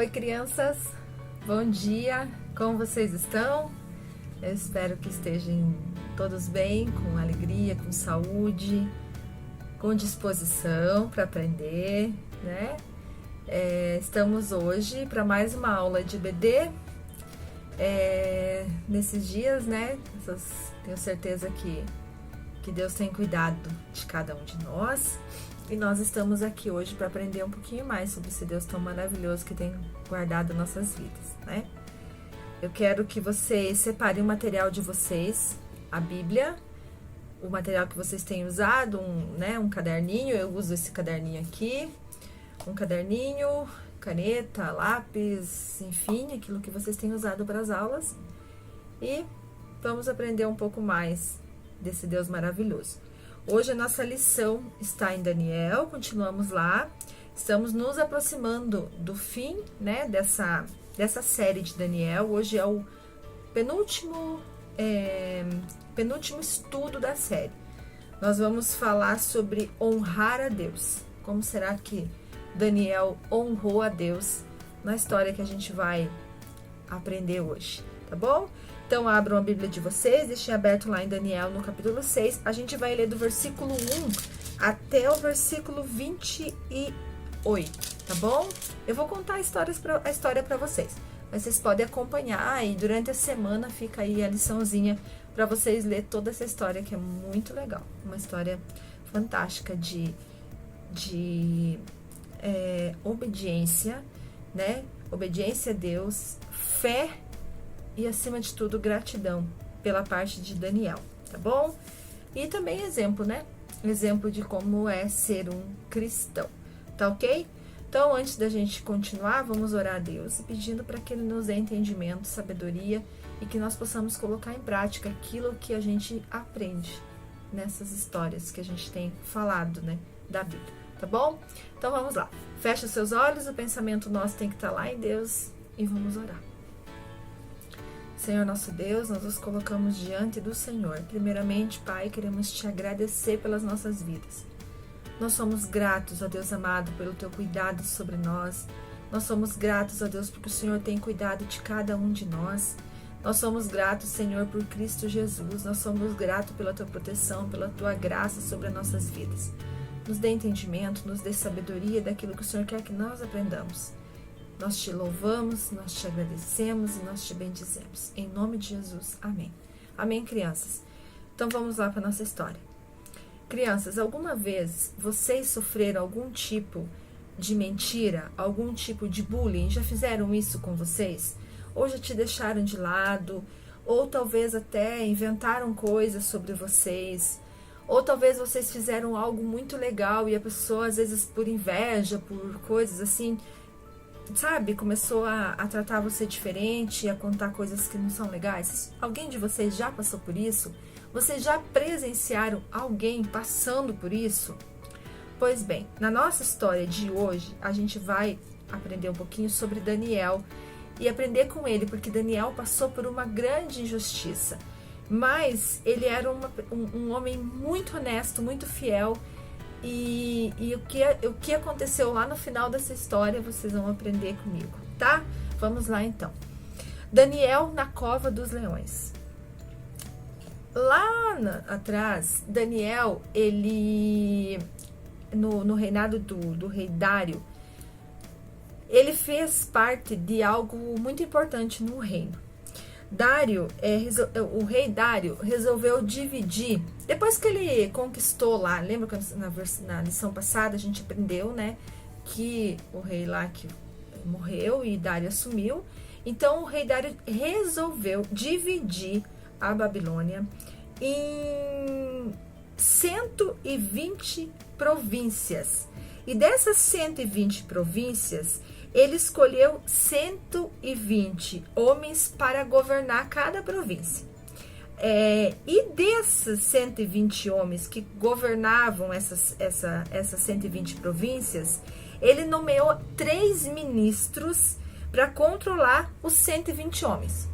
Oi, crianças, bom dia, como vocês estão? Eu espero que estejam todos bem, com alegria, com saúde, com disposição para aprender, né? Estamos hoje para mais uma aula de EBD. Nesses dias, né? Tenho certeza que Deus tem cuidado de cada um de nós. E nós estamos aqui hoje para aprender um pouquinho mais sobre esse Deus tão maravilhoso que tem guardado nossas vidas, né? Eu quero que vocês separem o material de vocês, a Bíblia, o material que vocês têm usado, um caderninho. Eu uso esse caderninho aqui, um caderninho, caneta, lápis, enfim, aquilo que vocês têm usado para as aulas. E vamos aprender um pouco mais desse Deus maravilhoso. Hoje a nossa lição está em Daniel, continuamos lá, estamos nos aproximando do fim, né, dessa série de Daniel. Hoje é o penúltimo estudo da série. Nós vamos falar sobre honrar a Deus. Como será que Daniel honrou a Deus na história que a gente vai aprender hoje, tá bom? Então, abram a Bíblia de vocês, deixem aberto lá em Daniel, no capítulo 6. A gente vai ler do versículo 1 até o versículo 28, tá bom? Eu vou contar a história para vocês. Mas vocês podem acompanhar e durante a semana fica aí a liçãozinha para vocês ler toda essa história, que é muito legal. Uma história fantástica de obediência, né? Obediência a Deus, fé e, acima de tudo, gratidão pela parte de Daniel, tá bom? E também exemplo, né? Exemplo de como é ser um cristão, tá ok? Então, antes da gente continuar, vamos orar a Deus e pedindo para que Ele nos dê entendimento, sabedoria e que nós possamos colocar em prática aquilo que a gente aprende nessas histórias que a gente tem falado, né? Da Bíblia, tá bom? Então, vamos lá. Fecha seus olhos, o pensamento nosso tem que estar lá em Deus e vamos orar. Senhor nosso Deus, nós nos colocamos diante do Senhor. Primeiramente, Pai, queremos Te agradecer pelas nossas vidas. Nós somos gratos, ó Deus amado, pelo Teu cuidado sobre nós. Nós somos gratos, ó Deus, porque o Senhor tem cuidado de cada um de nós. Nós somos gratos, Senhor, por Cristo Jesus. Nós somos gratos pela Tua proteção, pela Tua graça sobre as nossas vidas. Nos dê entendimento, nos dê sabedoria daquilo que o Senhor quer que nós aprendamos. Nós Te louvamos, nós Te agradecemos e nós Te bendizemos. Em nome de Jesus, amém. Amém, crianças? Então vamos lá para a nossa história. Crianças, alguma vez vocês sofreram algum tipo de mentira, algum tipo de bullying? Já fizeram isso com vocês? Ou já te deixaram de lado? Ou talvez até inventaram coisas sobre vocês? Ou talvez vocês fizeram algo muito legal e a pessoa, às vezes por inveja, por coisas assim, sabe, começou a tratar você diferente, a contar coisas que não são legais? Alguém de vocês já passou por isso? Vocês já presenciaram alguém passando por isso? Pois bem, na nossa história de hoje, a gente vai aprender um pouquinho sobre Daniel e aprender com ele, porque Daniel passou por uma grande injustiça, mas ele era um homem muito honesto, muito fiel. E o que aconteceu lá no final dessa história, vocês vão aprender comigo, tá? Vamos lá, então. Daniel na cova dos leões. Lá atrás, Daniel, ele, no reinado do rei Dário, ele fez parte de algo muito importante no reino. O rei Dário resolveu dividir, depois que ele conquistou lá, lembra que na lição passada a gente aprendeu, né, que o rei lá que morreu e Dário assumiu. Então o rei Dário resolveu dividir a Babilônia em 120 províncias. E dessas 120 províncias, ele escolheu 120 homens para governar cada província. E desses 120 homens que governavam essas 120 províncias, ele nomeou 3 ministros para controlar os 120 homens.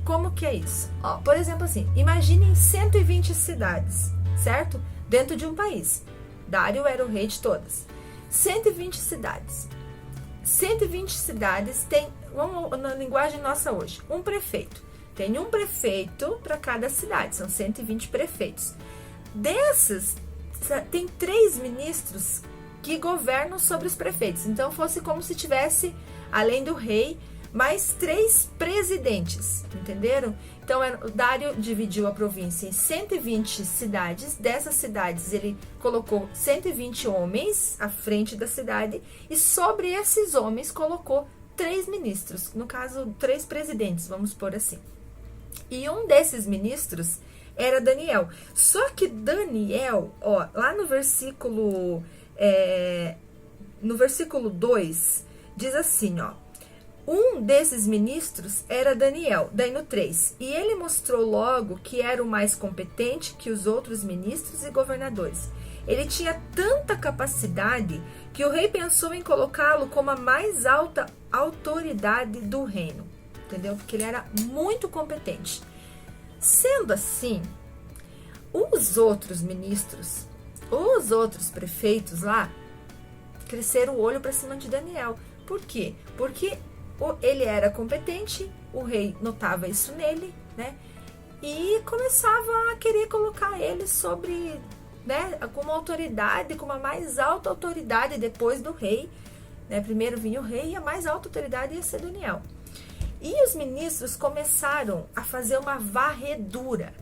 Como que é isso? Ó, por exemplo, assim, imaginem 120 cidades, certo? Dentro de um país. Dário era o rei de todas. 120 cidades. 120 cidades têm, vamos na linguagem nossa hoje, um prefeito. Tem um prefeito para cada cidade, são 120 prefeitos. Desses, tem 3 ministros que governam sobre os prefeitos. Então, fosse como se tivesse, além do rei, mais 3 presidentes, entenderam? Então, o Dário dividiu a província em 120 cidades. Dessas cidades, ele colocou 120 homens à frente da cidade e sobre esses homens colocou 3 ministros, no caso, 3 presidentes, vamos pôr assim. E um desses ministros era Daniel. Só que Daniel, ó, lá no versículo 2, diz assim, ó. Um desses ministros era Daniel, daí no 3. E ele mostrou logo que era o mais competente que os outros ministros e governadores. Ele tinha tanta capacidade que o rei pensou em colocá-lo como a mais alta autoridade do reino. Entendeu? Porque ele era muito competente. Sendo assim, os outros ministros, os outros prefeitos lá, cresceram o olho para cima de Daniel. Por quê? Porque ele era competente, o rei notava isso nele, né? E começava a querer colocar ele sobre, né, como autoridade, como a mais alta autoridade depois do rei, né? Primeiro vinha o rei e a mais alta autoridade ia ser Daniel. E os ministros começaram a fazer uma varredura.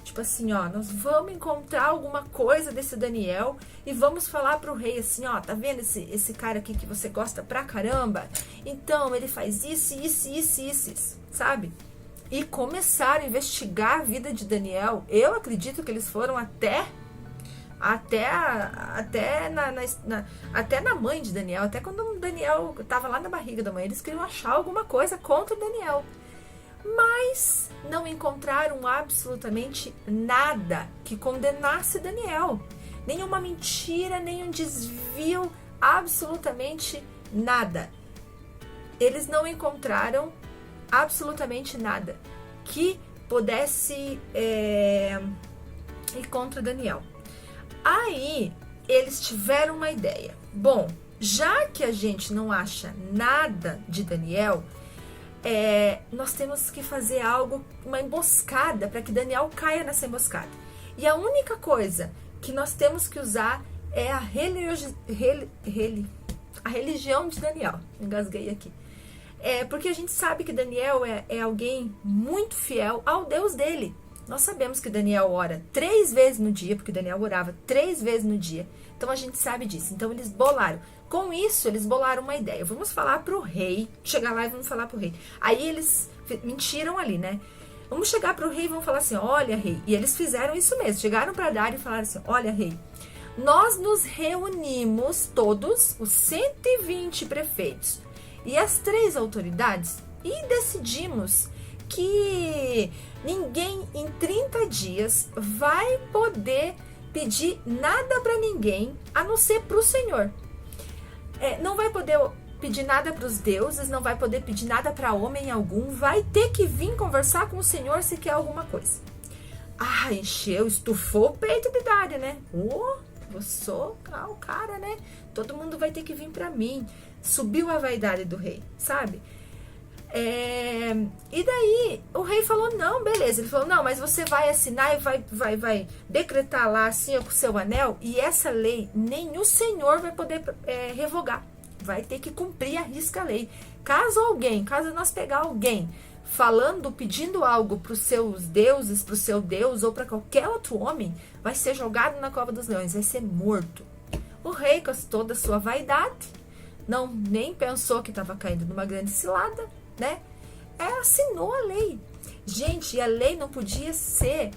Tipo assim, ó, nós vamos encontrar alguma coisa desse Daniel e vamos falar pro rei assim, ó, tá vendo esse cara aqui que você gosta pra caramba? Então, ele faz isso, sabe? E começaram a investigar a vida de Daniel. Eu acredito que eles foram até na mãe de Daniel, até quando Daniel estava lá na barriga da mãe, eles queriam achar alguma coisa contra Daniel. Mas não encontraram absolutamente nada que condenasse Daniel. Nenhuma mentira, nenhum desvio, absolutamente nada. Eles não encontraram absolutamente nada que pudesse ir contra Daniel. Aí, eles tiveram uma ideia. Bom, já que a gente não acha nada de Daniel, nós temos que fazer algo, uma emboscada, para que Daniel caia nessa emboscada. E a única coisa que nós temos que usar é a religião de Daniel. Engasguei aqui. Porque a gente sabe que Daniel é alguém muito fiel ao Deus dele. Nós sabemos que Daniel ora 3 vezes no dia, porque Daniel orava 3 vezes no dia. Então, a gente sabe disso. Então, eles bolaram. Com isso, eles bolaram uma ideia. Vamos falar pro rei. Chegar lá e vamos falar pro rei. Aí, eles mentiram ali, né? Vamos chegar pro rei e vamos falar assim, olha, rei. E eles fizeram isso mesmo. Chegaram para Dário e falaram assim, olha, rei. Nós nos reunimos todos, os 120 prefeitos e as 3 autoridades, e decidimos que ninguém em 30 dias vai poder pedir nada para ninguém, a não ser para o Senhor. Não vai poder pedir nada para os deuses, não vai poder pedir nada para homem algum, vai ter que vir conversar com o Senhor se quer alguma coisa. Encheu, estufou o peito de Dário, né? Eu sou o cara, né? Todo mundo vai ter que vir para mim. Subiu a vaidade do rei, sabe? E daí o rei falou, não, beleza. Ele falou, não, mas você vai assinar e vai decretar lá assim com o seu anel, e essa lei nem o Senhor vai poder revogar. Vai ter que cumprir a risca a lei. Caso nós pegar alguém falando, pedindo algo para os seus deuses, para o seu Deus ou para qualquer outro homem, vai ser jogado na cova dos leões, vai ser morto. O rei, com toda a sua vaidade, nem pensou que estava caindo numa grande cilada, né? Assinou a lei. Gente, a lei não podia ser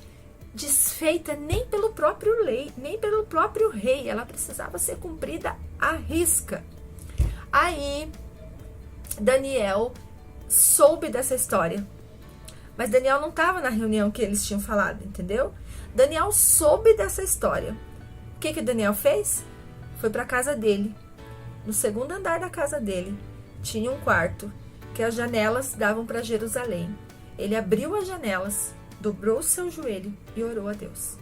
desfeita nem pelo próprio rei. Ela precisava ser cumprida à risca. Aí, Daniel soube dessa história. Mas Daniel não estava na reunião que eles tinham falado, entendeu? Daniel soube dessa história. O que Daniel fez? Foi para a casa dele. No segundo andar da casa dele, tinha um quarto que as janelas davam para Jerusalém. Ele abriu as janelas, dobrou o seu joelho e orou a Deus.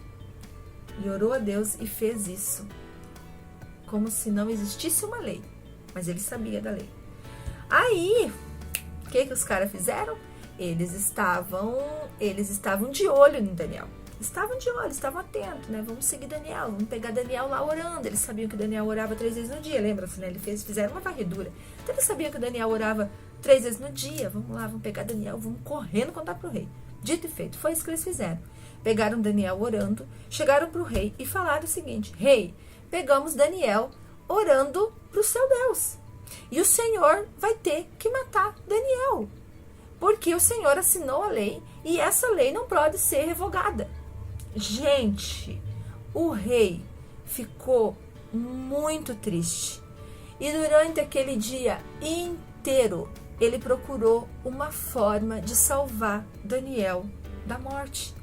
E fez isso como se não existisse uma lei, mas ele sabia da lei. Aí, o que os caras fizeram? Eles estavam de olho no Daniel. Estavam de olho, estavam atentos, né? Vamos seguir Daniel, vamos pegar Daniel lá orando. Eles sabiam que Daniel orava 3 vezes no dia, lembra-se, né? Fizeram uma varredura. Então eles sabiam que Daniel orava 3 vezes no dia. Vamos lá, vamos pegar Daniel, vamos correndo contar pro rei. Dito e feito, foi isso que eles fizeram. Pegaram Daniel orando, chegaram pro rei e falaram o seguinte: rei, pegamos Daniel orando pro seu Deus. E o Senhor vai ter que matar Daniel. Porque o Senhor assinou a lei e essa lei não pode ser revogada. Gente, o rei ficou muito triste. E durante aquele dia inteiro, ele procurou uma forma de salvar Daniel da morte.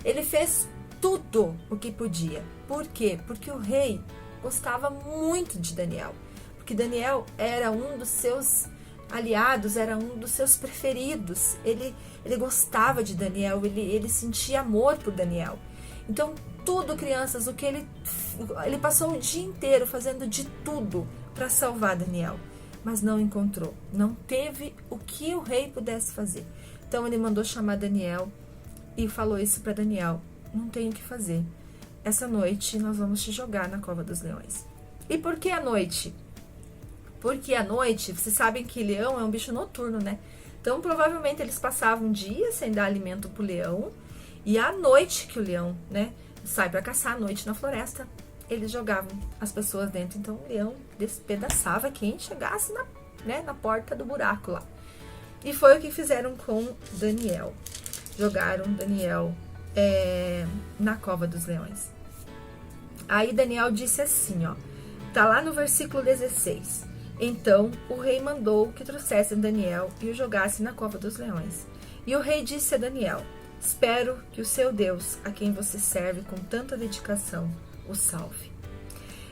Ele fez tudo o que podia. Por quê? Porque o rei gostava muito de Daniel. Porque Daniel era um dos seus aliados, era um dos seus preferidos. Ele gostava de Daniel, ele sentia amor por Daniel. Então, tudo, crianças, o que ele passou o dia inteiro fazendo de tudo para salvar Daniel, mas não encontrou. Não teve o que o rei pudesse fazer. Então, ele mandou chamar Daniel e falou isso para Daniel: não tem o que fazer. Essa noite nós vamos te jogar na cova dos leões. E por que a noite? Porque à noite, vocês sabem que leão é um bicho noturno, né? Então, provavelmente, eles passavam um dia sem dar alimento pro leão. E à noite que o leão, né, sai para caçar à noite na floresta, eles jogavam as pessoas dentro. Então, o leão despedaçava quem chegasse na porta do buraco lá. E foi o que fizeram com Daniel. Jogaram Daniel na cova dos leões. Aí Daniel disse assim, ó. Tá lá no versículo 16. Então o rei mandou que trouxessem Daniel e o jogassem na cova dos leões. E o rei disse a Daniel: espero que o seu Deus, a quem você serve com tanta dedicação, o salve.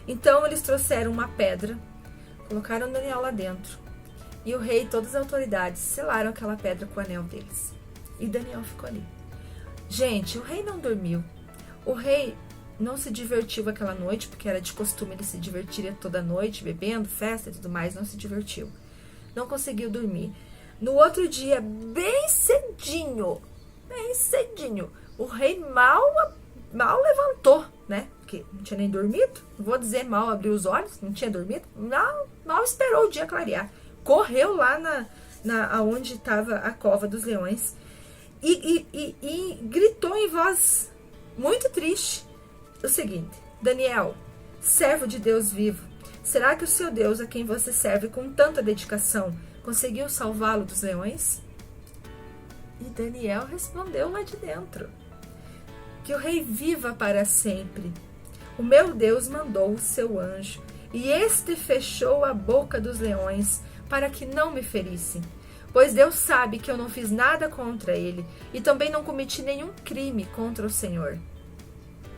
Então eles trouxeram uma pedra, colocaram Daniel lá dentro. E o rei e todas as autoridades selaram aquela pedra com o anel deles. E Daniel ficou ali. Gente, o rei não dormiu. O rei não se divertiu aquela noite, porque era de costume ele se divertir toda noite, bebendo, festa e tudo mais, não se divertiu. Não conseguiu dormir. No outro dia, bem cedinho, o rei mal levantou, né? Porque não tinha nem dormido, não vou dizer mal abriu os olhos, não tinha dormido, mal esperou o dia clarear. Correu lá aonde estava a cova dos leões e gritou em voz muito triste o seguinte: Daniel, servo de Deus vivo, será que o seu Deus, a quem você serve com tanta dedicação, conseguiu salvá-lo dos leões? E Daniel respondeu lá de dentro: que o rei viva para sempre. O meu Deus mandou o seu anjo, e este fechou a boca dos leões, para que não me ferissem. Pois Deus sabe que eu não fiz nada contra ele, e também não cometi nenhum crime contra o Senhor.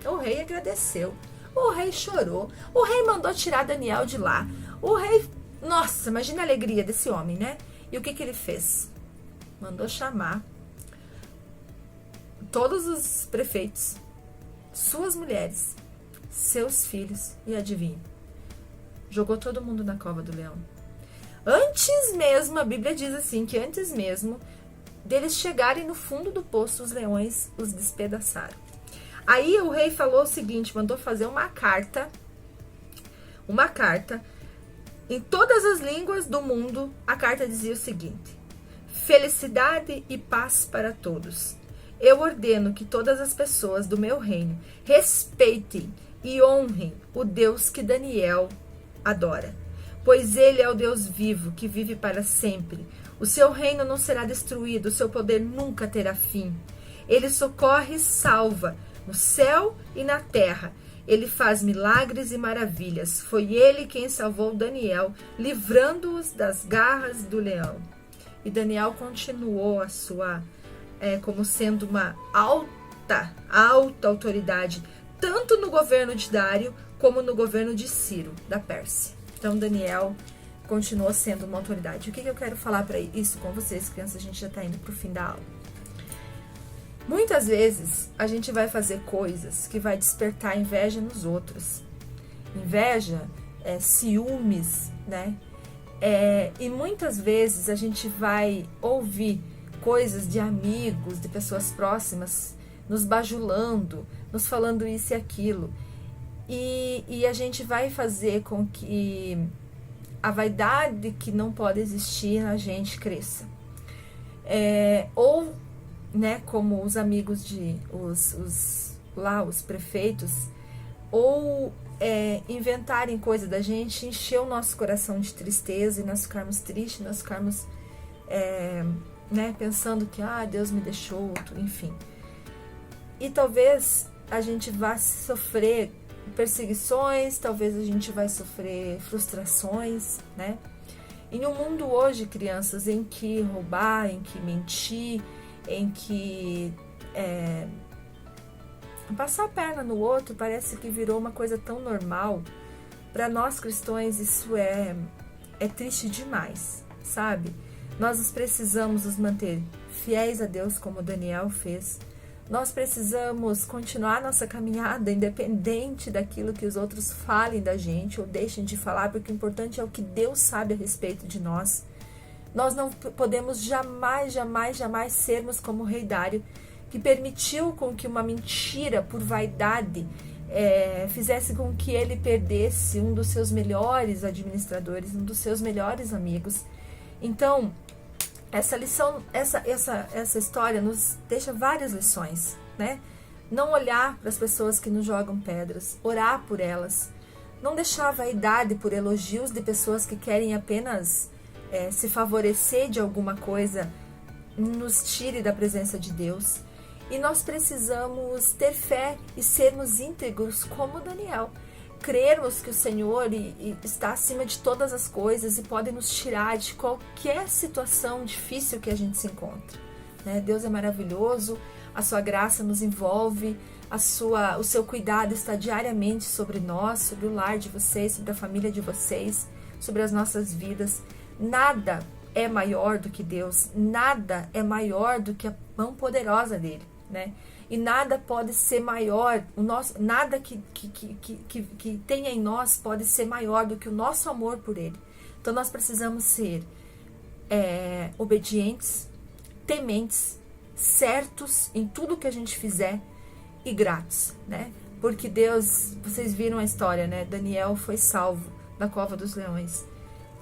O rei agradeceu, o rei chorou, o rei mandou tirar Daniel de lá. O rei, nossa, imagina a alegria desse homem, né? E o que ele fez? Mandou chamar todos os prefeitos, suas mulheres, seus filhos, e adivinha? Jogou todo mundo na cova do leão. Antes mesmo, a Bíblia diz assim, que antes mesmo deles chegarem no fundo do poço, os leões os despedaçaram. Aí o rei falou o seguinte, mandou fazer uma carta em todas as línguas do mundo. A carta dizia o seguinte: felicidade e paz para todos. Eu ordeno que todas as pessoas do meu reino respeitem e honrem o Deus que Daniel adora, pois ele é o Deus vivo que vive para sempre. O seu reino não será destruído, o seu poder nunca terá fim. Ele socorre e salva no céu e na terra. Ele faz milagres e maravilhas. Foi ele quem salvou Daniel, livrando-os das garras do leão. E Daniel continuou a sua, como sendo uma alta autoridade, tanto no governo de Dário, como no governo de Ciro, da Pérsia. Então, Daniel continuou sendo uma autoridade. O que eu quero falar para isso com vocês, crianças? A gente já está indo para o fim da aula. Muitas vezes, a gente vai fazer coisas que vai despertar inveja nos outros. Inveja, ciúmes, né? E muitas vezes a gente vai ouvir coisas de amigos, de pessoas próximas, nos bajulando, nos falando isso e aquilo. E a gente vai fazer com que a vaidade que não pode existir na gente cresça. Ou, né, como os amigos os prefeitos, ou inventarem coisa da gente, encher o nosso coração de tristeza e nós ficarmos tristes, nós ficarmos né, pensando que Deus me deixou, enfim. E talvez a gente vá sofrer perseguições, talvez a gente vai sofrer frustrações, né? Em um mundo hoje, crianças, em que roubar, em que mentir, em que passar a perna no outro parece que virou uma coisa tão normal. Para nós cristãos isso é triste demais, sabe? Nós precisamos nos manter fiéis a Deus como Daniel fez. Nós precisamos continuar nossa caminhada independente daquilo que os outros falem da gente ou deixem de falar, porque o importante é o que Deus sabe a respeito de nós. Nós não podemos jamais sermos como o rei Dário, que permitiu com que uma mentira por vaidade fizesse com que ele perdesse um dos seus melhores administradores, um dos seus melhores amigos. Então, essa lição, essa história nos deixa várias lições, né? Não olhar para as pessoas que nos jogam pedras, orar por elas, não deixar a vaidade por elogios de pessoas que querem apenas se favorecer de alguma coisa, nos tire da presença de Deus. E nós precisamos ter fé e sermos íntegros como Daniel. Crermos que o Senhor está acima de todas as coisas e pode nos tirar de qualquer situação difícil que a gente se encontre. Né? Deus é maravilhoso, a sua graça nos envolve, o seu cuidado está diariamente sobre nós, sobre o lar de vocês, sobre a família de vocês, sobre as nossas vidas. Nada é maior do que Deus, nada é maior do que a mão poderosa dele, né? E nada pode ser maior, nada que tenha em nós pode ser maior do que o nosso amor por ele. Então nós precisamos ser obedientes, tementes, certos em tudo que a gente fizer e gratos, né? Porque Deus, vocês viram a história, né? Daniel foi salvo da cova dos leões,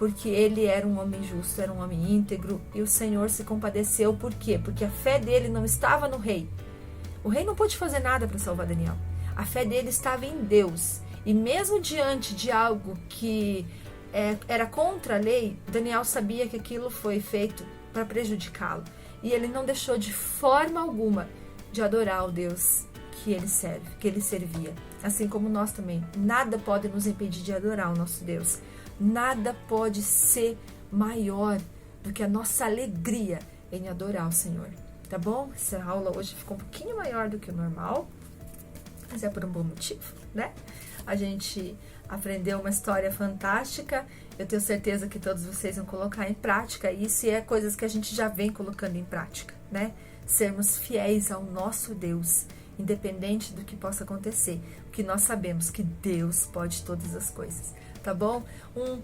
porque ele era um homem justo, era um homem íntegro, e o Senhor se compadeceu. Por quê? Porque a fé dele não estava no rei. O rei não pôde fazer nada para salvar Daniel. A fé dele estava em Deus. E mesmo diante de algo que era contra a lei, Daniel sabia que aquilo foi feito para prejudicá-lo. E ele não deixou de forma alguma de adorar o Deus que ele servia. Assim como nós também. Nada pode nos impedir de adorar o nosso Deus. Nada pode ser maior do que a nossa alegria em adorar o Senhor. Tá bom? Essa aula hoje ficou um pouquinho maior do que o normal, mas é por um bom motivo, né? A gente aprendeu uma história fantástica. Eu tenho certeza que todos vocês vão colocar em prática isso, e é coisas que a gente já vem colocando em prática, né? Sermos fiéis ao nosso Deus, independente do que possa acontecer, porque nós sabemos que Deus pode todas as coisas, tá bom? Um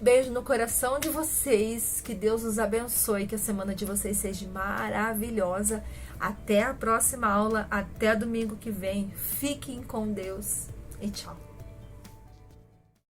beijo no coração de vocês, que Deus os abençoe, que a semana de vocês seja maravilhosa. Até a próxima aula, até domingo que vem. Fiquem com Deus e tchau.